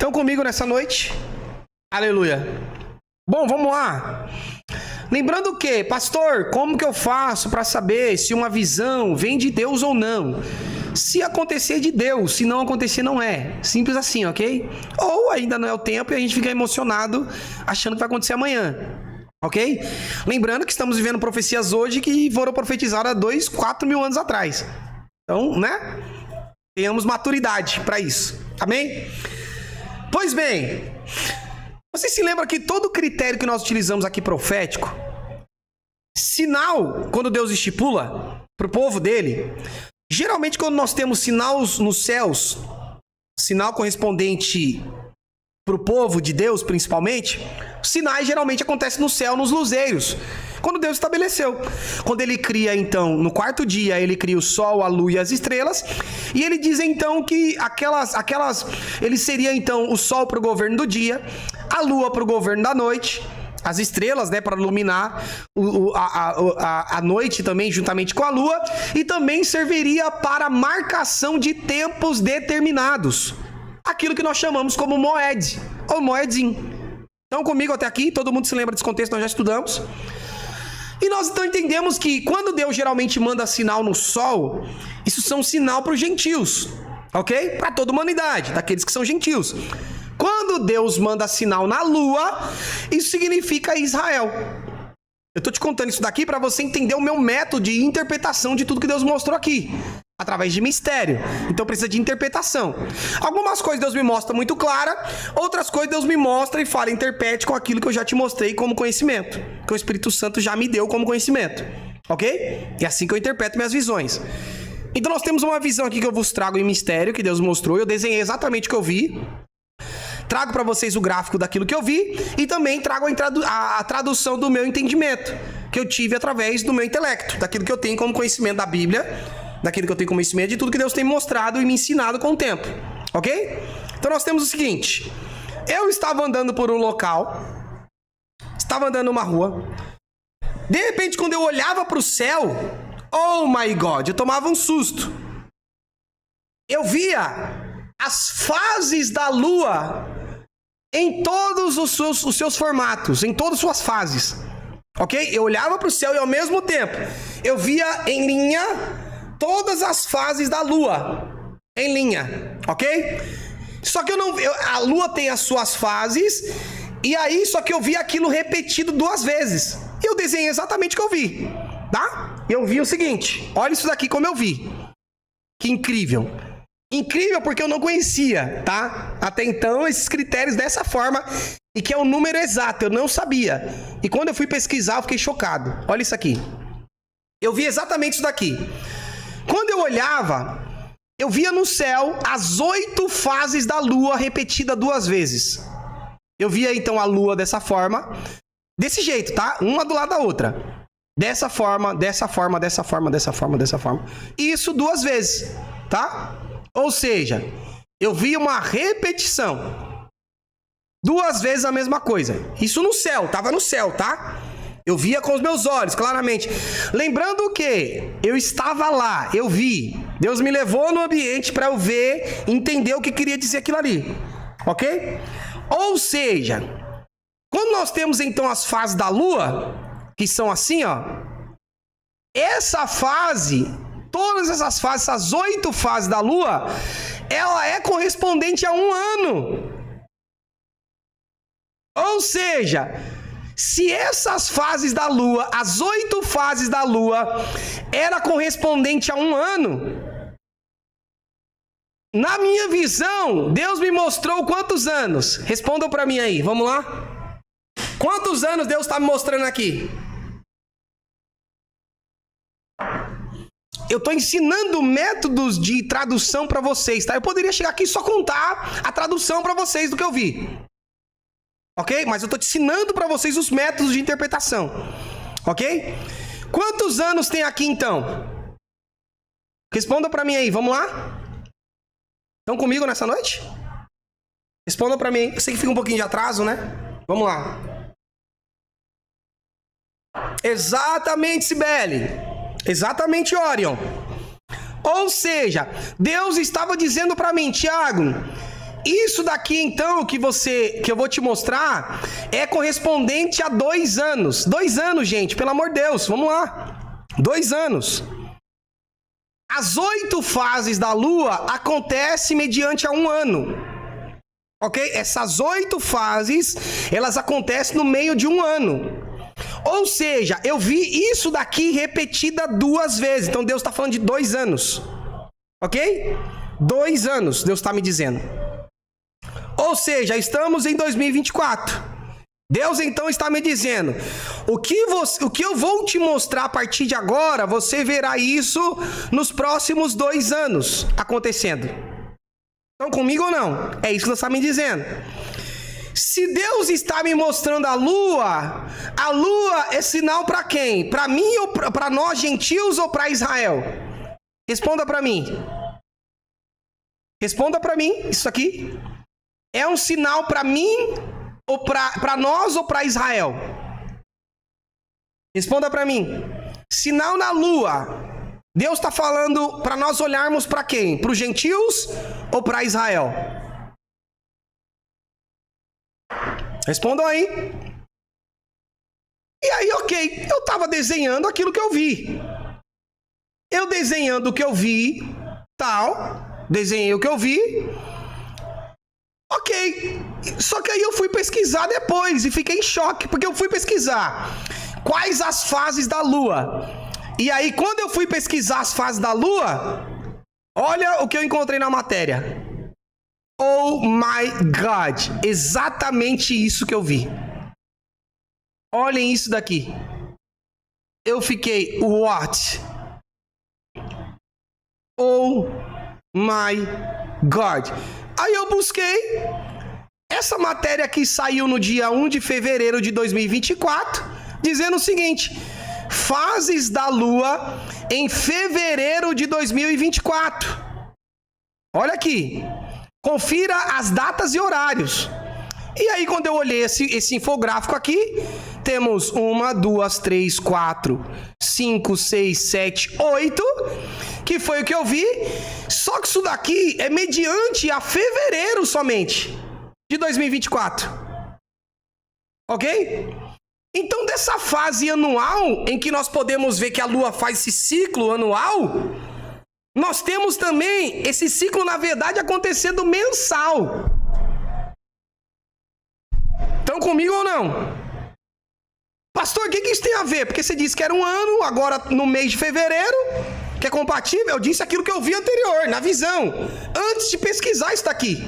Estão comigo nessa noite? Aleluia. Bom, vamos lá. Lembrando que, pastor, como que eu faço para saber se uma visão vem de Deus ou não? Se acontecer, de Deus. Se não acontecer, não é. Simples assim, ok? Ou ainda não é o tempo e a gente fica emocionado achando que vai acontecer amanhã. Ok? Lembrando que estamos vivendo profecias hoje que foram profetizadas há 2, 4 mil anos atrás. Então, né? Tenhamos maturidade para isso. Amém? Pois bem, você se lembra que todo critério que nós utilizamos aqui profético, sinal, quando Deus estipula para o povo dele, geralmente quando nós temos sinais nos céus, sinal correspondente para o povo de Deus principalmente, sinais geralmente acontecem no céu, nos luzeiros, quando Deus estabeleceu. Quando ele cria, então, no quarto dia, ele cria o sol, a lua e as estrelas, e ele diz, então, que ele seria, então, o sol para o governo do dia, a lua para o governo da noite, as estrelas, né, para iluminar a noite também, juntamente com a lua, e também serviria para marcação de tempos determinados. Aquilo que nós chamamos como Moed, ou Moedim. Então, comigo até aqui, todo mundo se lembra desse contexto, nós já estudamos. E nós então entendemos que quando Deus geralmente manda sinal no sol, isso são sinal para os gentios, ok? Para toda a humanidade, daqueles que são gentios. Quando Deus manda sinal na lua, isso significa Israel. Eu estou te contando isso daqui para você entender o meu método de interpretação de tudo que Deus mostrou aqui. Através de mistério. Então precisa de interpretação. Algumas coisas Deus me mostra muito clara, outras coisas Deus me mostra e fala, interprete com aquilo que eu já te mostrei como conhecimento, que o Espírito Santo já me deu como conhecimento. Ok? É assim que eu interpreto minhas visões. Então nós temos uma visão aqui que eu vos trago em mistério, que Deus mostrou, eu desenhei exatamente o que eu vi. Trago para vocês o gráfico daquilo que eu vi e também trago a tradução do meu entendimento, que eu tive através do meu intelecto, daquilo que eu tenho como conhecimento da Bíblia, daquilo que eu tenho como conhecimento de tudo que Deus tem mostrado e me ensinado com o tempo, ok? Então nós temos o seguinte, eu estava andando por um local, estava andando numa rua, de repente quando eu olhava para o céu, oh my God, eu tomava um susto. Eu via as fases da lua em todos os seus formatos, em todas as suas fases, ok? Eu olhava para o céu e ao mesmo tempo eu via em linha todas as fases da lua, em linha, ok? Só que a lua tem as suas fases, e aí só que eu vi aquilo repetido 2 vezes. E eu desenhei exatamente o que eu vi, tá? Eu vi o seguinte, olha isso daqui como eu vi. Que incrível. Incrível porque eu não conhecia, tá? Até então, esses critérios dessa forma, e que é o número exato, eu não sabia. E quando eu fui pesquisar, eu fiquei chocado. Olha isso aqui. Eu vi exatamente isso daqui. Quando eu olhava, eu via no céu as 8 fases da lua repetida 2 vezes. Eu via então a lua dessa forma, desse jeito, tá? Uma do lado da outra. Dessa forma, dessa forma, dessa forma, dessa forma, dessa forma. Isso 2 vezes, tá? Ou seja, eu vi uma repetição. 2 vezes a mesma coisa. Isso no céu, tava no céu, tá? Eu via com os meus olhos, claramente. Lembrando que eu estava lá, eu vi. Deus me levou no ambiente para eu ver, entender o que queria dizer aquilo ali. Ok? Ou seja, quando nós temos então as fases da lua, que são assim, ó. Essa fase, todas essas fases, essas 8 fases da lua, ela é correspondente a 1 ano. Ou seja, se essas fases da lua, as 8 fases da lua, era correspondente a 1 ano, na minha visão, Deus me mostrou quantos anos? Respondam para mim aí, vamos lá? Quantos anos Deus está me mostrando aqui? Eu estou ensinando métodos de tradução para vocês, tá? Eu poderia chegar aqui e só contar a tradução para vocês do que eu vi. Ok? Mas eu estou te ensinando para vocês os métodos de interpretação. Ok? Quantos anos tem aqui, então? Responda para mim aí, vamos lá? Estão comigo nessa noite? Responda para mim aí. Eu sei que fica um pouquinho de atraso, né? Vamos lá. Exatamente, Cibele. Exatamente, Orion. Ou seja, Deus estava dizendo para mim, Tiago, Isso daqui, então, que eu vou te mostrar, é correspondente a 2 anos. 2 anos, gente, pelo amor de Deus, vamos lá. 2 anos. As 8 fases da Lua acontecem mediante a 1 ano. Ok? Essas 8 fases, elas acontecem no meio de 1 ano. Ou seja, eu vi isso daqui repetida 2 vezes. Então Deus está falando de 2 anos. Ok? 2 anos, Deus está me dizendo. Ou seja, estamos em 2024. Deus então está me dizendo, o que eu vou te mostrar a partir de agora, você verá isso nos próximos 2 anos acontecendo. Estão comigo ou não? É isso que Deus está me dizendo. Se Deus está me mostrando a lua é sinal para quem? Para mim ou para nós gentios ou para Israel? Responda para mim. Responda para mim, isso aqui é um sinal para mim ou para nós ou para Israel? Responda para mim. Sinal na lua. Deus está falando para nós olharmos para quem? Para os gentios ou para Israel? Respondam aí. E aí, ok, eu estava desenhando aquilo que eu vi. Eu desenhando o que eu vi, desenhei o que eu vi. Ok, só que aí eu fui pesquisar depois e fiquei em choque, porque eu fui pesquisar quais as fases da Lua. E aí, quando eu fui pesquisar as fases da Lua, olha o que eu encontrei na matéria. Oh my God, exatamente isso que eu vi. Olhem isso daqui. Eu fiquei, what? Oh my God. Aí eu busquei. Essa matéria aqui saiu no dia 1 de fevereiro de 2024, dizendo o seguinte: fases da Lua em fevereiro de 2024. Olha aqui. Confira as datas e horários. E aí, quando eu olhei esse infográfico aqui, temos 1, 2, 3, 4, 5, 6, 7, 8, que foi o que eu vi. Só que isso daqui é mediante a fevereiro somente de 2024. Ok? Então, dessa fase anual, em que nós podemos ver que a Lua faz esse ciclo anual, nós temos também esse ciclo, na verdade, acontecendo mensal. Estão comigo ou não? Pastor, o que isso tem a ver? Porque você disse que era 1 ano, agora no mês de fevereiro, que é compatível. Eu disse aquilo que eu vi anterior, na visão, antes de pesquisar isso daqui.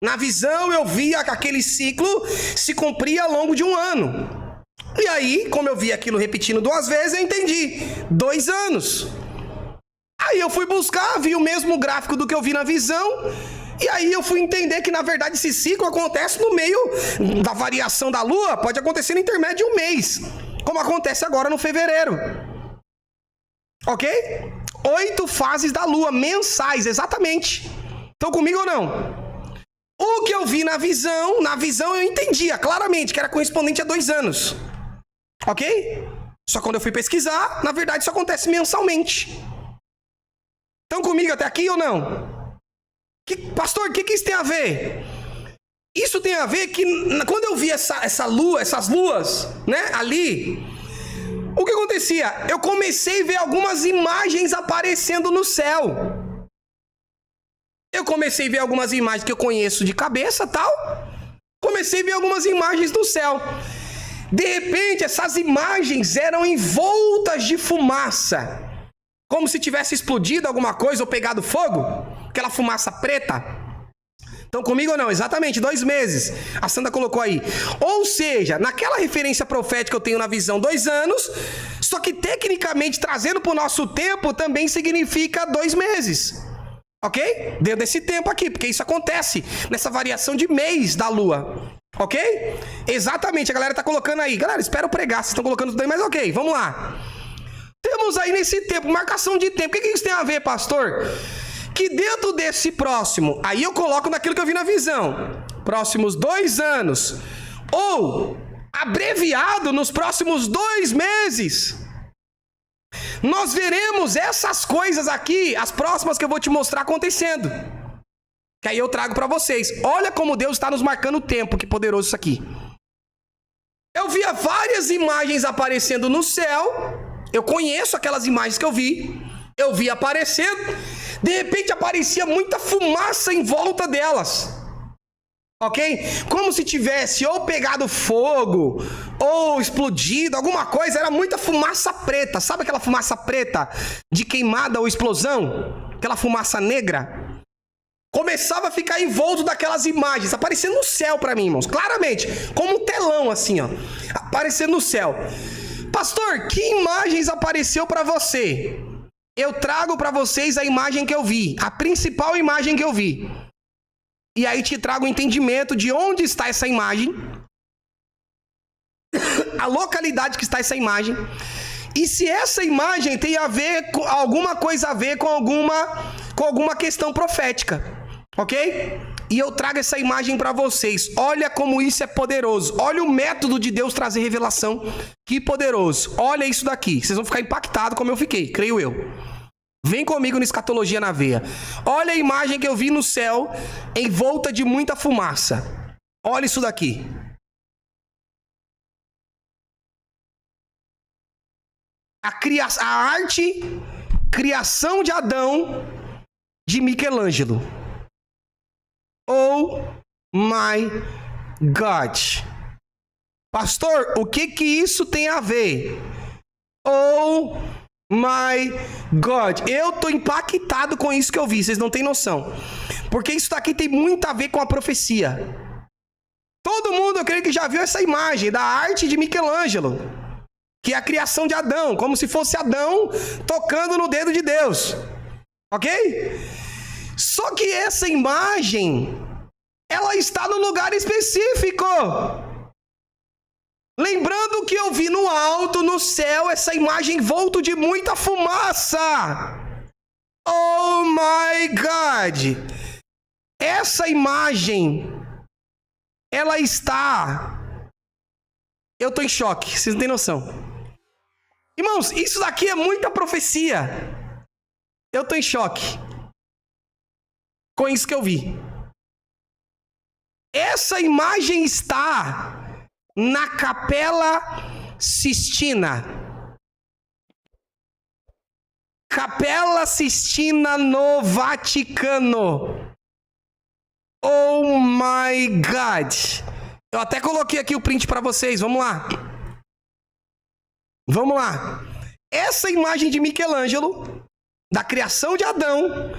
Na visão eu via que aquele ciclo se cumpria ao longo de 1 ano. E aí, como eu vi aquilo repetindo 2 vezes, eu entendi. 2 anos. Aí eu fui buscar, vi o mesmo gráfico do que eu vi na visão, e aí eu fui entender que, na verdade, esse ciclo acontece no meio da variação da Lua, pode acontecer no intermédio de 1 mês, como acontece agora no fevereiro. Ok? 8 fases da Lua, mensais, exatamente. Estão comigo ou não? O que eu vi na visão eu entendia claramente que era correspondente a 2 anos. Ok? Só quando eu fui pesquisar, na verdade, isso acontece mensalmente. Estão comigo até aqui ou não? Pastor, o que isso tem a ver? Isso tem a ver que quando eu vi essas luas, né, ali, o que acontecia? Eu comecei a ver algumas imagens aparecendo no céu. Eu comecei a ver algumas imagens que eu conheço de cabeça, tal. Comecei a ver algumas imagens do céu. De repente, essas imagens eram envoltas de fumaça. Como se tivesse explodido alguma coisa ou pegado fogo. Aquela fumaça preta. Estão comigo ou não? Exatamente, 2 meses. A Sandra colocou aí. Ou seja, naquela referência profética que eu tenho na visão, 2 anos. Só que tecnicamente, trazendo para o nosso tempo, também significa 2 meses. Ok? Dentro desse tempo aqui, porque isso acontece nessa variação de mês da Lua. Ok? Exatamente, a galera está colocando aí. Galera, espero pregar, vocês estão colocando tudo aí, mas ok, vamos lá. Temos aí nesse tempo, marcação de tempo. O que isso tem a ver, pastor? Que dentro desse próximo, aí eu coloco naquilo que eu vi na visão, próximos 2 anos, ou abreviado nos próximos 2 meses, nós veremos essas coisas aqui, as próximas que eu vou te mostrar acontecendo. Que aí eu trago para vocês. Olha como Deus está nos marcando o tempo, que poderoso isso aqui. Eu via várias imagens aparecendo no céu. Eu conheço aquelas imagens que eu vi aparecendo. De repente aparecia muita fumaça em volta delas. Ok? Como se tivesse ou pegado fogo, ou explodido, alguma coisa. Era muita fumaça preta. Sabe aquela fumaça preta de queimada ou explosão? Aquela fumaça negra. Começava a ficar envolto daquelas imagens, aparecendo no céu para mim, irmãos. Claramente, como um telão assim, ó. Aparecendo no céu. Pastor, que imagens apareceu para você? Eu trago para vocês a imagem que eu vi. A principal imagem que eu vi. E aí te trago o entendimento de onde está essa imagem, a localidade que está essa imagem, e se essa imagem tem a ver com alguma coisa a ver com alguma questão profética, ok? E eu trago essa imagem para vocês. Olha como isso é poderoso. Olha o método de Deus trazer revelação. Que poderoso. Olha isso daqui. Vocês vão ficar impactados como eu fiquei, creio eu. Vem comigo na escatologia na veia. Olha a imagem que eu vi no céu, envolta de muita fumaça. Olha isso daqui. A arte, criação de Adão, de Michelangelo. Oh my God. Pastor, o que isso tem a ver? Oh my God, eu tô impactado com isso que eu vi, vocês não têm noção. Porque isso daqui tem muito a ver com a profecia. Todo mundo, eu creio que já viu essa imagem da arte de Michelangelo, que é a criação de Adão, como se fosse Adão tocando no dedo de Deus. Ok? Só que essa imagem, ela está no lugar específico. Lembrando que eu vi no alto, no céu, essa imagem envolto de muita fumaça. Oh my God! Essa imagem, ela está... Eu estou em choque, vocês não têm noção. Irmãos, isso daqui é muita profecia. Eu estou em choque com isso que eu vi. Essa imagem está na Capela Sistina. Capela Sistina no Vaticano. Oh my God. Eu até coloquei aqui o print para vocês. Vamos lá. Vamos lá. Essa imagem de Michelangelo, da criação de Adão,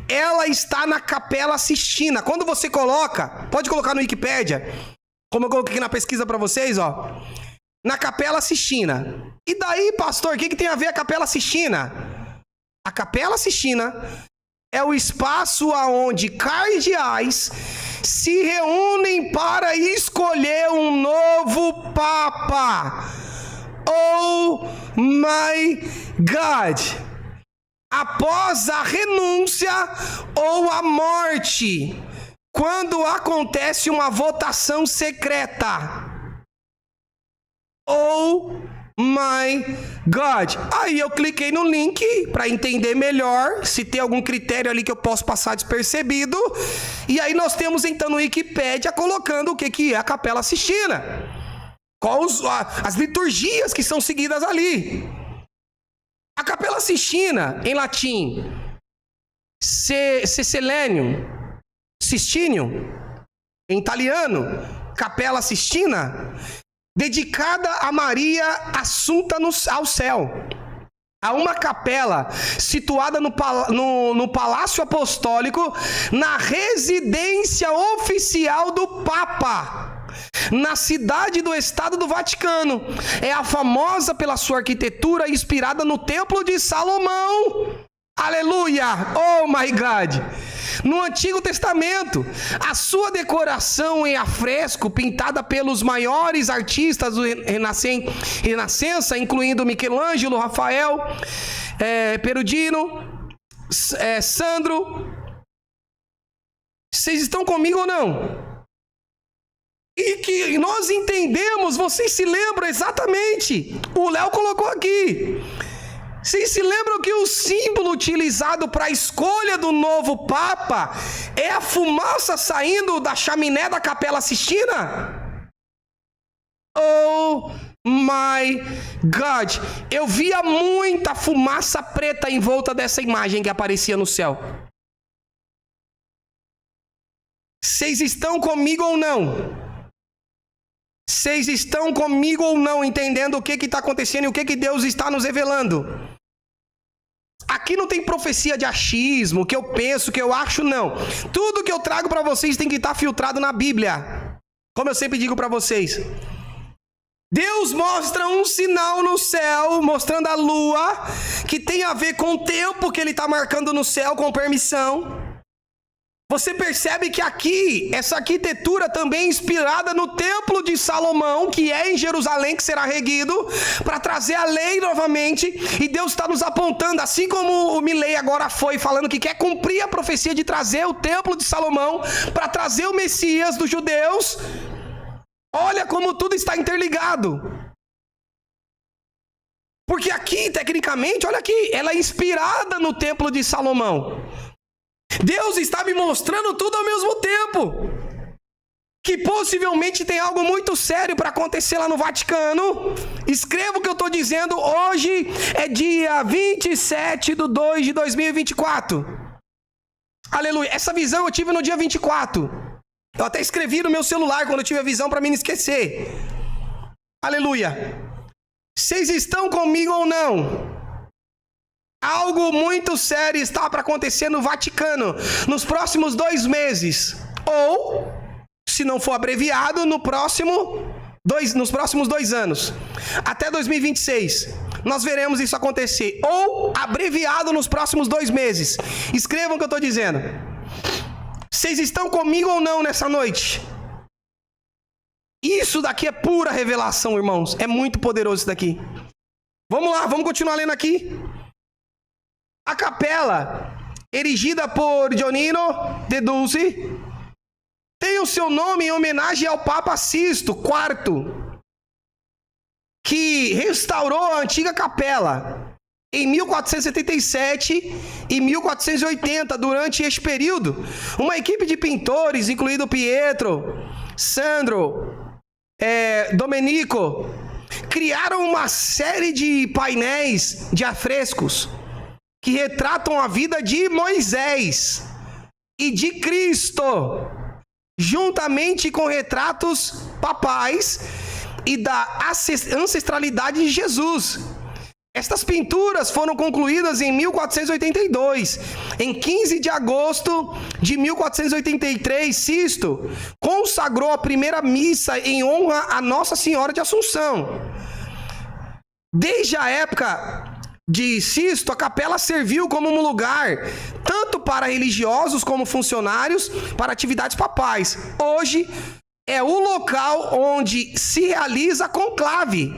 ela está na Capela Sistina. Quando você coloca, pode colocar no Wikipédia, como eu coloquei aqui na pesquisa para vocês, ó, na Capela Sistina. E daí, pastor, o que tem a ver a Capela Sistina? A Capela Sistina é o espaço aonde cardeais se reúnem para escolher um novo Papa. Oh my God! Após a renúncia ou a morte, quando acontece uma votação secreta. Oh my God! Aí eu cliquei no link para entender melhor se tem algum critério ali que eu posso passar despercebido. E aí nós temos então no Wikipédia colocando o que é a Capela Sistina. Quais as liturgias que são seguidas ali. A Capela Sistina, em latim, Sistinium, em italiano, Capela Sistina, dedicada a Maria Assunta ao céu. Há uma capela situada no Palácio Apostólico, na residência oficial do Papa, na cidade do Estado do Vaticano. É a famosa pela sua arquitetura inspirada no Templo de Salomão. Aleluia! Oh my God! No Antigo Testamento, a sua decoração em afresco, pintada pelos maiores artistas do Renascença, incluindo Michelangelo, Rafael, Perugino, Sandro. Vocês estão comigo ou não? E que nós entendemos, vocês se lembram exatamente. O Léo colocou aqui. Vocês se lembram que o símbolo utilizado para a escolha do novo Papa é a fumaça saindo da chaminé da Capela Sistina? Oh my God! Eu via muita fumaça preta em volta dessa imagem que aparecia no céu. Vocês estão comigo ou não? Vocês estão comigo ou não, entendendo o que está acontecendo e o que Deus está nos revelando? Aqui não tem profecia de achismo, que eu penso, que eu acho, não. Tudo que eu trago para vocês tem que estar filtrado na Bíblia. Como eu sempre digo para vocês. Deus mostra um sinal no céu, mostrando a lua, que tem a ver com o tempo que ele está marcando no céu, com permissão. Você percebe que aqui, essa arquitetura também é inspirada no Templo de Salomão, que é em Jerusalém, que será erguido, para trazer a lei novamente. E Deus está nos apontando, assim como o Milei agora foi, falando que quer cumprir a profecia de trazer o Templo de Salomão, para trazer o Messias dos judeus. Olha como tudo está interligado. Porque aqui, tecnicamente, olha aqui, ela é inspirada no Templo de Salomão. Deus está me mostrando tudo ao mesmo tempo. Que possivelmente tem algo muito sério para acontecer lá no Vaticano. Escreva o que eu estou dizendo. Hoje é dia 27/2/2024. Aleluia. Essa visão eu tive no dia 24. Eu até escrevi no meu celular quando eu tive a visão para mim não esquecer. Aleluia. Vocês estão comigo ou não? Algo muito sério está para acontecer no Vaticano nos próximos 2 meses. Ou, se não for abreviado, nos próximos 2 anos. Até 2026. Nós veremos isso acontecer. Ou abreviado nos próximos 2 meses. Escrevam o que eu estou dizendo. Vocês estão comigo ou não nessa noite? Isso daqui é pura revelação, irmãos. É muito poderoso isso daqui. Vamos lá, vamos continuar lendo aqui. A capela, erigida por Dionino de Dulce, tem o seu nome em homenagem ao Papa Sisto IV, que restaurou a antiga capela em 1477 e 1480. Durante este período, uma equipe de pintores, incluindo Pietro, Sandro, Domenico, criaram uma série de painéis de afrescos que retratam a vida de Moisés e de Cristo, juntamente com retratos papais e da ancestralidade de Jesus. Estas pinturas foram concluídas em 1482. Em 15 de agosto de 1483, Sisto consagrou a primeira missa em honra a Nossa Senhora de Assunção. Desde a época de Sisto, a capela serviu como um lugar tanto para religiosos como funcionários para atividades papais. Hoje é o local onde se realiza a conclave,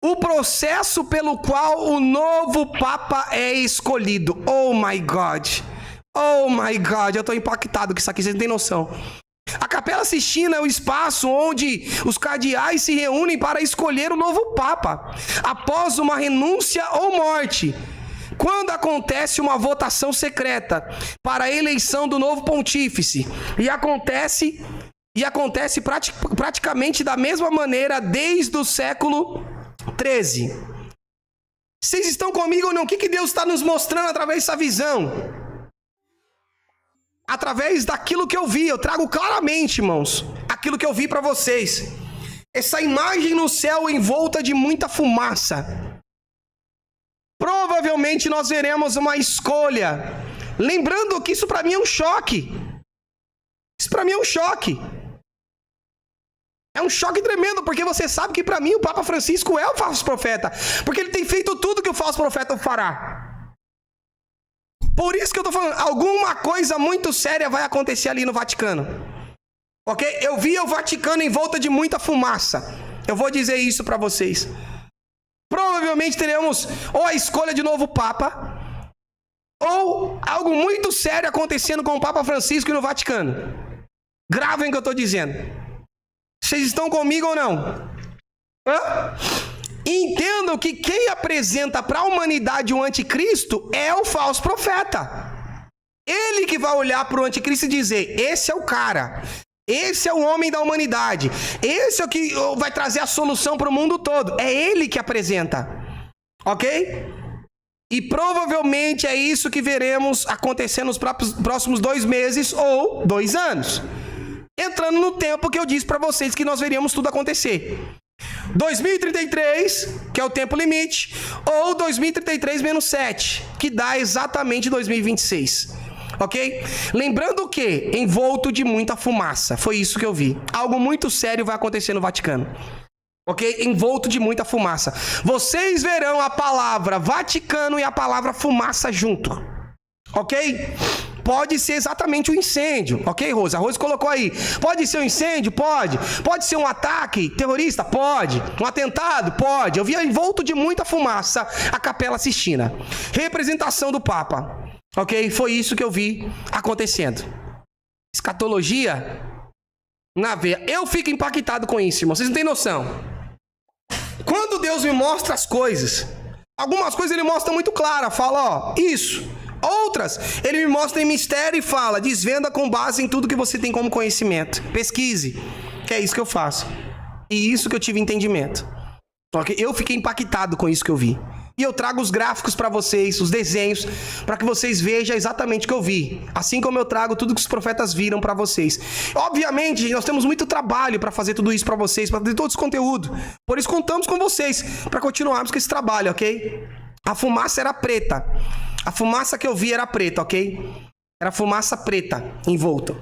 o processo pelo qual o novo Papa é escolhido. Oh my God! Oh my God! Eu estou impactado com isso aqui, vocês não têm noção. A Capela Sistina é o espaço onde os cardeais se reúnem para escolher o novo Papa, após uma renúncia ou morte, quando acontece uma votação secreta para a eleição do novo pontífice. E acontece praticamente da mesma maneira desde o século XIII. Vocês estão comigo ou não? O que Deus está nos mostrando através dessa visão? Através daquilo que eu vi, eu trago claramente, irmãos, aquilo que eu vi para vocês. Essa imagem no céu envolta de muita fumaça. Provavelmente nós veremos uma escolha. Lembrando que isso para mim é um choque. Isso para mim é um choque. É um choque tremendo, porque você sabe que para mim o Papa Francisco é o falso profeta. Porque ele tem feito tudo que o falso profeta fará. Por isso que eu estou falando, alguma coisa muito séria vai acontecer ali no Vaticano. Ok? Eu vi o Vaticano em volta de muita fumaça. Eu vou dizer isso para vocês. Provavelmente teremos ou a escolha de novo Papa, ou algo muito sério acontecendo com o Papa Francisco e no Vaticano. Gravem o que eu estou dizendo. Vocês estão comigo ou não? Entendam que quem apresenta para a humanidade o anticristo é o falso profeta. Ele que vai olhar para o anticristo e dizer, esse é o cara, esse é o homem da humanidade, esse é o que vai trazer a solução para o mundo todo. É ele que apresenta, ok? E provavelmente é isso que veremos acontecer nos próximos 2 meses ou 2 anos. Entrando no tempo que eu disse para vocês que nós veríamos tudo acontecer. 2033, que é o tempo limite, ou 2033 menos 7, que dá exatamente 2026. Ok? Lembrando que envolto de muita fumaça. Foi isso que eu vi. Algo muito sério vai acontecer no Vaticano. Ok? Envolto de muita fumaça. Vocês verão a palavra Vaticano e a palavra fumaça junto. Ok? Pode ser exatamente um incêndio. Ok, Rosa? A Rosa colocou aí. Pode ser um incêndio? Pode. Pode ser um ataque terrorista? Pode. Um atentado? Pode. Eu vi envolto de muita fumaça a Capela Sistina. Representação do Papa. Ok? Foi isso que eu vi acontecendo. Escatologia na veia. Eu fico impactado com isso, irmão. Vocês não têm noção. Quando Deus me mostra as coisas, algumas coisas ele mostra muito clara. Fala, ó, isso. Outras, ele me mostra em mistério e fala, desvenda com base em tudo que você tem como conhecimento. Pesquise. Que é isso que eu faço. E isso que eu tive entendimento. Ok? Eu fiquei impactado com isso que eu vi. E eu trago os gráficos para vocês, os desenhos, para que vocês vejam exatamente o que eu vi. Assim como eu trago tudo que os profetas viram para vocês. Obviamente, nós temos muito trabalho para fazer tudo isso para vocês, para ter todo esse conteúdo. Por isso, contamos com vocês para continuarmos com esse trabalho, ok? A fumaça era preta. A fumaça que eu vi era preta, ok? Era fumaça preta, envolta.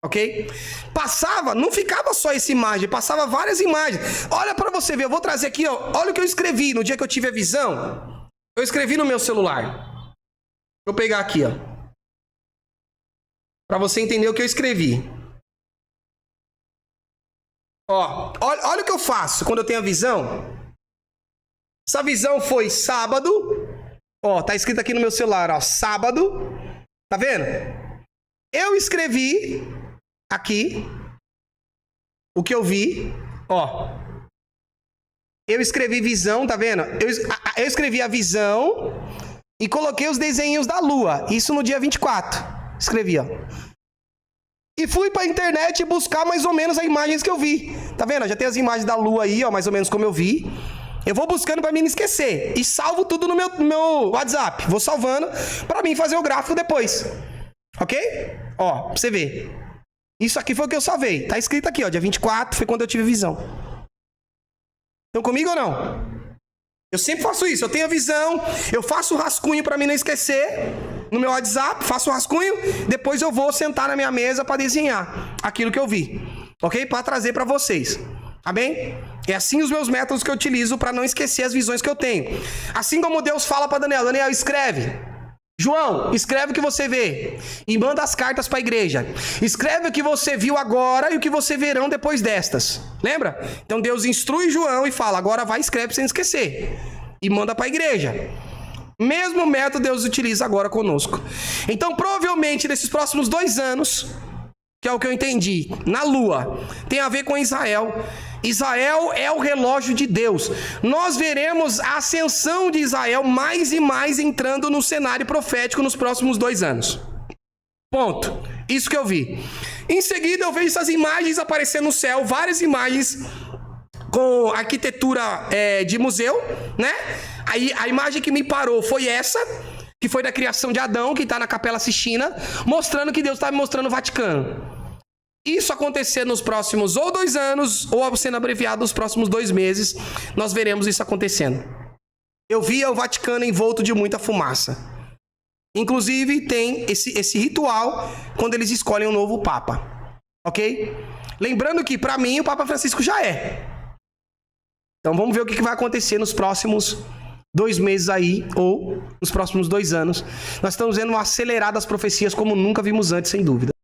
Ok? Passava, não ficava só essa imagem, passava várias imagens. Olha para você ver, eu vou trazer aqui, ó. Olha o que eu escrevi no dia que eu tive a visão. Eu escrevi no meu celular. Vou pegar aqui, ó. Para você entender o que eu escrevi. Ó, olha o que eu faço quando eu tenho a visão. Essa visão foi sábado. Ó, tá escrito aqui no meu celular, ó, sábado. Tá vendo? Eu escrevi aqui o que eu vi, ó. Eu escrevi visão, tá vendo? Eu escrevi a visão e coloquei os desenhos da lua. Isso no dia 24. Escrevi, ó. E fui pra internet buscar mais ou menos as imagens que eu vi. Tá vendo? Já tem as imagens da lua aí, ó, mais ou menos como eu vi. Eu vou buscando pra mim não esquecer. E salvo tudo no meu WhatsApp. Vou salvando pra mim fazer o gráfico depois. Ok? Ó, pra você ver. Isso aqui foi o que eu salvei. Tá escrito aqui, ó. Dia 24 foi quando eu tive visão. Estão comigo ou não? Eu sempre faço isso. Eu tenho a visão. Eu faço o rascunho pra mim não esquecer. No meu WhatsApp, faço o rascunho. Depois eu vou sentar na minha mesa pra desenhar aquilo que eu vi. Ok? Pra trazer pra vocês. Amém? É assim os meus métodos que eu utilizo pra não esquecer as visões que eu tenho. Assim como Deus fala pra Daniel. Daniel, escreve. João, escreve o que você vê e manda as cartas para a igreja. Escreve o que você viu agora e o que você verão depois destas. Lembra? Então Deus instrui João e fala, agora vai, escreve sem esquecer. E manda para a igreja. Mesmo método Deus utiliza agora conosco. Então provavelmente nesses próximos 2 anos, que é o que eu entendi, na lua, tem a ver com Israel. Israel é o relógio de Deus. Nós veremos a ascensão de Israel mais e mais entrando no cenário profético nos próximos 2 anos. Ponto. Isso que eu vi. Em seguida eu vejo essas imagens aparecendo no céu, várias imagens com arquitetura de museu, né? Aí a imagem que me parou foi essa, que foi da criação de Adão, que está na Capela Sistina, mostrando que Deus está me mostrando o Vaticano. Isso acontecer nos próximos ou 2 anos, ou sendo abreviado nos próximos 2 meses, nós veremos isso acontecendo. Eu via o Vaticano envolto de muita fumaça. Inclusive, tem esse ritual quando eles escolhem um novo Papa. Ok? Lembrando que, para mim, o Papa Francisco já é. Então, vamos ver o que vai acontecer nos próximos 2 meses aí, ou nos próximos 2 anos. Nós estamos vendo uma acelerada das profecias como nunca vimos antes, sem dúvida.